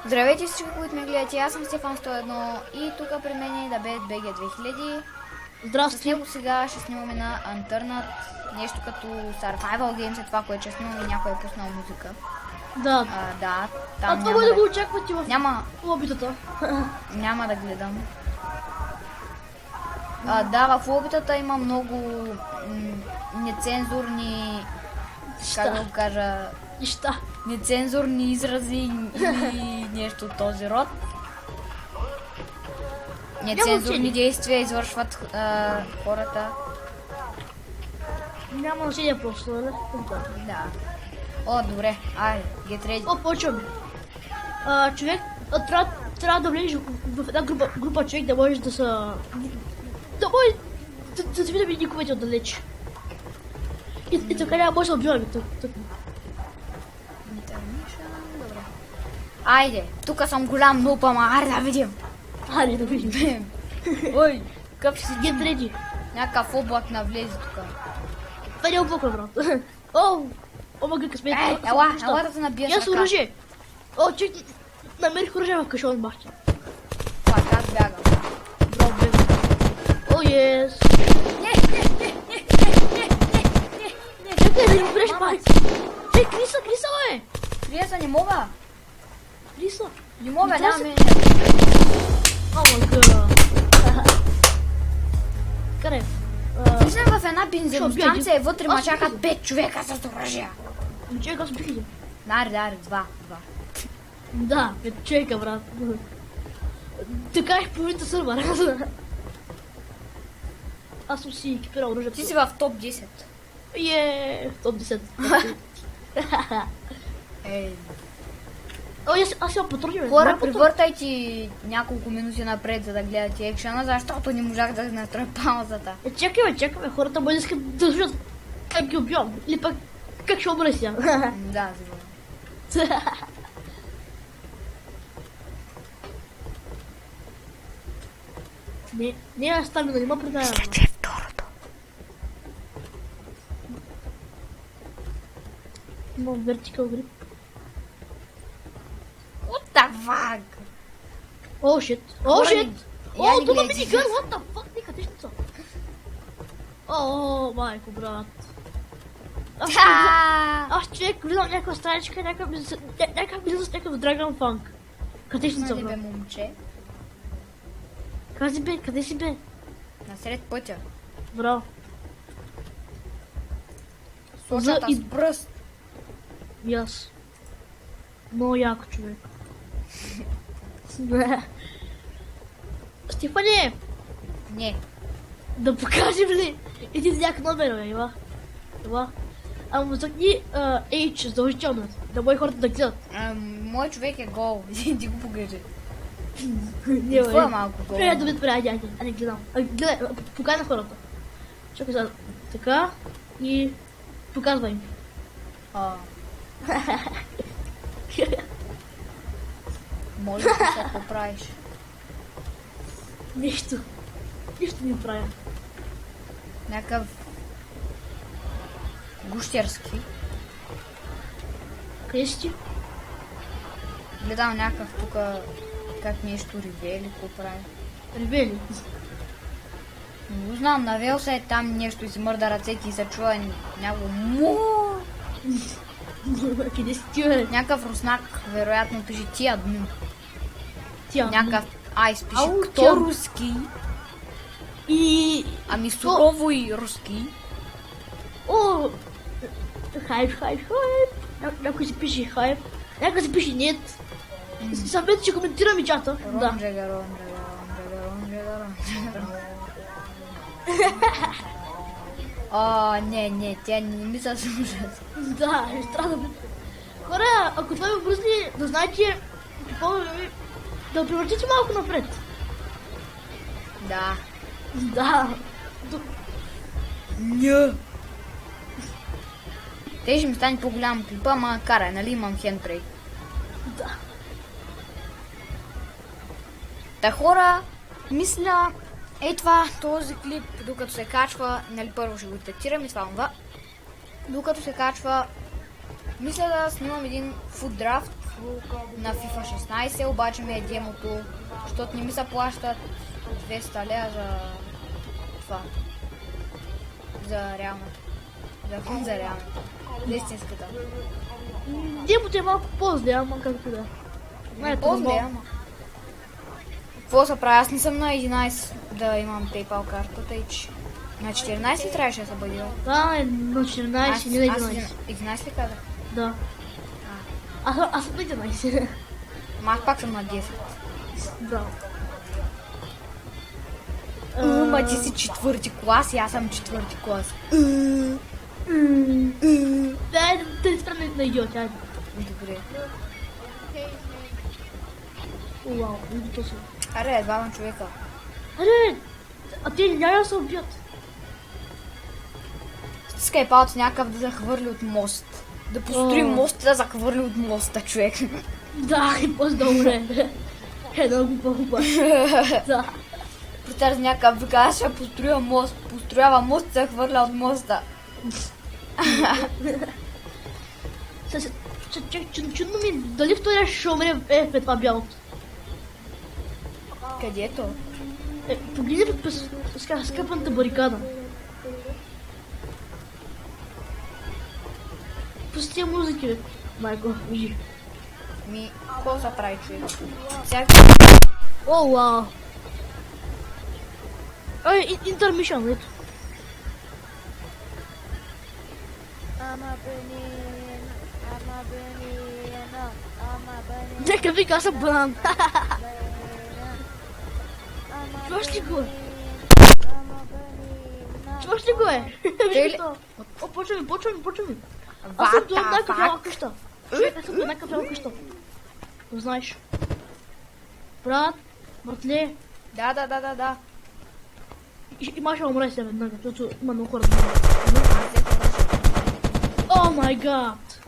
Здравейте всички, които ме гледате, аз съм Стефан 101 и тук при мен е Dabet BG 2000. Здрасти. С него сега ще снимаме на Unturned, нещо като Survival Games е това, което ще снимаме, някой е пуснал музика. Да. Да, там това може да го очаквате в лобитата. Няма да гледам. Да, в лобитата има много нецензурни, как да го кажа, нецензурни изрази и нещо от този род. Нецензурни действия извършват хората. Няма значение просто, нали? Да. О, добре, айде, get ready. Почваме. Човек, трябва да влезеш в една група човек, да можеш да са... Да може да се видим никовете отдалеч. И така няма може да убиваме тук. Добре. Айде, тук съм голям нуп, ама айде да видим. Айде да видим. Ой, къв си Get ready. Някакъв облак навлезе тук. Това не е облак, брат. Ама късмет. Ела да се набия с ръка. Я с оръжие. Човек, намерих оръжие в кашон, бахте. Пак, аз бягам. Браво, бегам. Ес. Чакай да им бреш палец. Криса, бе. Криса, не мога. Криса. Не мога, нямам мене. Ама Карай. Влизам в една бензиностанция и вътре ма чакат 5 човека с оръжия. Човек, аз бих един. Даре, два. Да, 5 човека, брат. Така е половината сървър. Аз съм си екипирал оръжието. Ти си в топ 10. В топ 10. Ей. Аз имам патрони, бе. Хора, превъртайте няколко минути напред, за да гледате екшена, защото не можах да настроя паузата. Чакай, хората може да искат да слушат как ги убивам. Или пък как ще умре сега. Да, сигурно. Не, аз стана да нема предавам. След второто. Имам вертикал грип. What the fuck? О, shit. Тук минигън, what the fuck, нека тъща са. Майко, брат. Аз човек гледам някаква страничка, някакъв бизнес с някакъв Dragon Funk. Къде ще са, брат? Момче. Къде си бе? Насред пътя. Браво. Сочата с бръст. Яс. Много яко, човек. Стефане! Не. Да покажем ли един няк номер, бе, Ела. Ама затни H задължително, да може хората да гледат. Мой човек е гол, ти го покажи. Не, това е малко гол. Айде, гледам. Гледай, покажи на хората. Чакай сега, така и показвай им. Може да се поправиш. Нищо не правя. Някакъв гущерски. Къде си ти? Гледам някакъв тук как нещо ревели, какво прави. Ревели? Не го знам, навел се е там нещо и си мърда ръцете и се чува някакво Къде си ти, бе? Някакъв руснак, вероятно пише тия дни. Някакъв айс пише Ау, кто руски? И... Ами сурово и руски. Хайп. Някой си пише хайп. Някой си пише нет. Сам вече ще коментирам и чата. Да. Не, тя не ми се слушат. Да, ще трябва да бъде. Хора, ако това ви бръсни, да знаете какво да превъртите малко напред. Да. Не. Те ще ми стане по-голям клипа, ама карай, нали имам хендбрейк. Да. Та хора, мисля, този клип, докато се качва, нали първо ще го тестирам и това. Докато се качва, мисля да снимам един фуд драфт на FIFA 16, обаче ми е демото, защото не ми се плащат 200 лея за това. За реалната. За реалната. За истинската. Демото е малко по-зле, ама както да. По-зле, ама. Какво се прави? Аз не съм на 11 да имам PayPal картата и че... На 14 ли трябваше да се бъде? Да, на 14, не на 11. 11 ли казах? Да. Аз съм на 11. Ама аз пак съм на 10. Да. Ма ти си четвърти клас и аз съм четвърти клас. Да не спра на идиоти, айде. Добре. Уау, видите се. Аре, двама човека. Аре, а те няма да се убият. Стискай палец някакъв да захвърли от мост. Да построи мост и да захвърли от моста, човек. Да, и после да умре. Много по-хубаво. Да. Представя някакъв вика, аз ще построява мост и се хвърля от моста. Чудно ми, дали втория ще умре пред това бялото? Където? Погледни през скъпаната барикада. Просто тия музики, бе. Майко, вижи. Какво се прави, човек? О, вау. Ай, интермишън, ето. Нека вика, аз съм банан. Чуваш ли го е? Чуваш ли го е? О, почва ми. Аз съм до една кафява къща. Човек, аз съм до една кафява къща. Го знаеш. Брат, братле. Да. И Маша умре се веднага, защото има много хора. О май гад!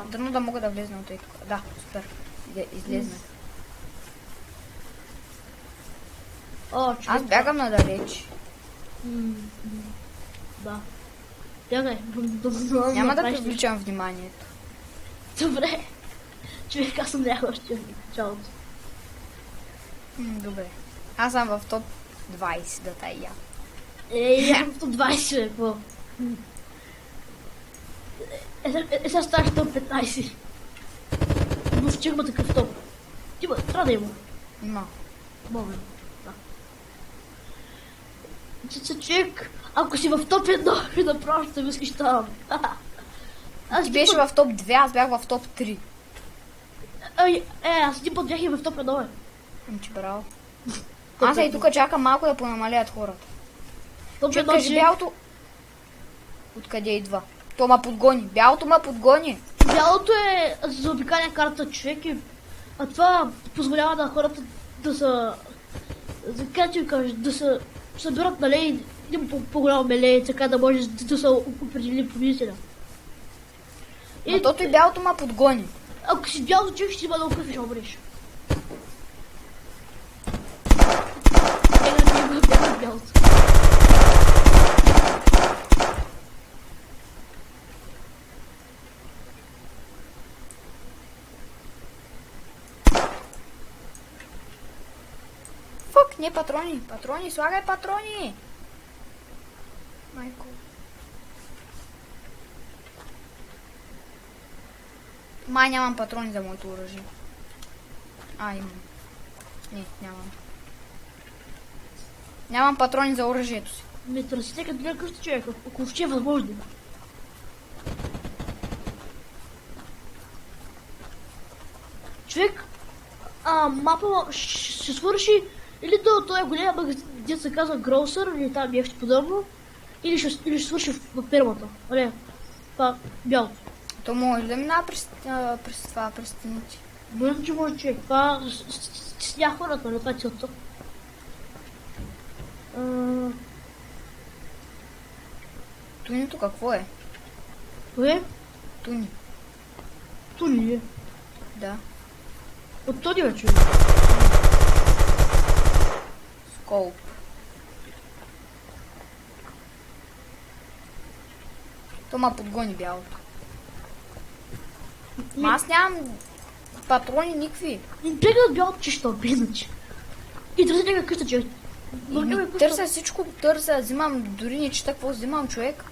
Дано да мога да влезна от тук. Да, супер. Излезна. Аз бягам надалеч. Да. Бягай. Няма да привличам вниманието. Добре. Човек, аз съм нямал още началото. Добре. Аз съм в топ 20 да тая. Я съм в топ 20, бе, какво? Сега ставаш топ 15. Но ще има такъв топ. Има, трябва да има. Има. Мога, да. Човек, ако си в топ 1, ще направо ще се възхищавам. Ти беше в топ 2, аз бях в топ 3. Аз един път бях и в топ 1, бе. Ти браво. Аз и тук чакам малко да понамалят хората. Топ 1 кажи бялото. Откъде идва? То ма подгони. Бялото ма подгони. Бялото е за обикаля карта, човек, а това позволява на хората да са... Как ти кажа, да се събират, нали, един по-голямо мелее, така да може да се определи победителя. Но тото и бялото ма подгони. Ако си бялото, човек ще има много къв и ще умреш. Бягай бялото. Фак, не патрони. Патрони, слагай патрони. Майко. Май нямам патрони за моето оръжие. Имам. Не, нямам. Нямам патрони за оръжието си. Ме търсите като някакъв човек, ако въобще е възможно. Човек, мапа ще свърши или до този голям магазин, где се казва Grocer, или там нещо подобно, или ще свърши в фермата. Оле, това бялото. То може да минава през това, през стените. Може, че може, човек. Това сня хората, но това е целта. Тунито какво е? Кое? Туни. Туни е. Да. От този бе, човек. Сколп. То ма подгони бялото. Ма аз нямам патрони никакви. Бега от бялото чещо, иначе. И търся някаква къща, човек. Търся всичко, взимам, дори не чета какво взимам, човек.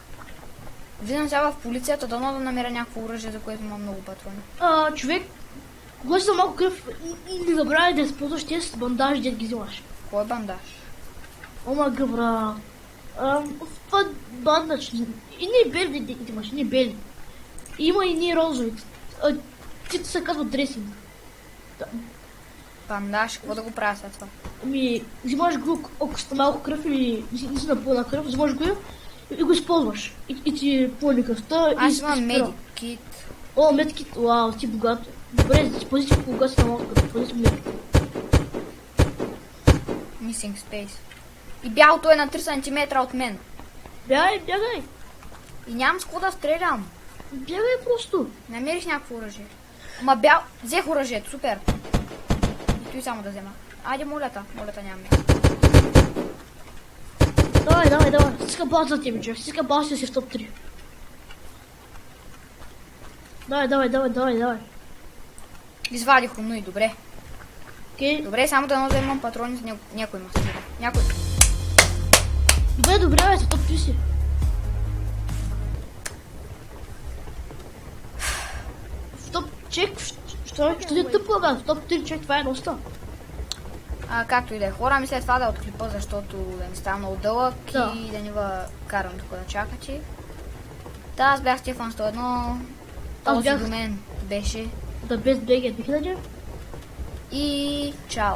Влизам сега в полицията, дано да намеря някакво оръжие, за което имам много патрони. Човек, когато за малко кръв и не забравяй да използваш тези с бандажи, дед ги взимаш. Кой бандаж? Ома гъбра. Това бандаж. И не бели, дед имаш, не бели. Има и не розови. Ти се казва дресинг. Бандаж, какво да го правя след това? Взимаш го, ако сте малко кръв или не си на пълна кръв, взимаш го и го използваш. И ти пълни кръвта. Аз имам медикит. О, медкит, вау, ти богат. Добре, ти позиция по богат на малко кръв, позиция медкит. Missing space. И бялото е на 3 см от мен. Бягай. И нямам с какво да стрелям. Бягай просто. Намерих някакво оръжие. Взех оръжието, супер. И той само да взема. Айде, молята нямам. Давай. Стиска бал за тебе, човек. Стиска бал си в топ 3. Давай. Извадих и добре. Окей. Добре, само да имам патрони за някой ма стига. Някой. Добре, бе, в топ 3 си. В топ чек, що ти тъпла, бе? В топ 3 чек, това е доста. Както и да е. Хора ми след това да отклипа, защото да не става много дълъг и да не карам тук да чакате. Да, аз бях Стефан 101. Този до мен беше The Best Bag 2000. и чао.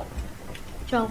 Чао.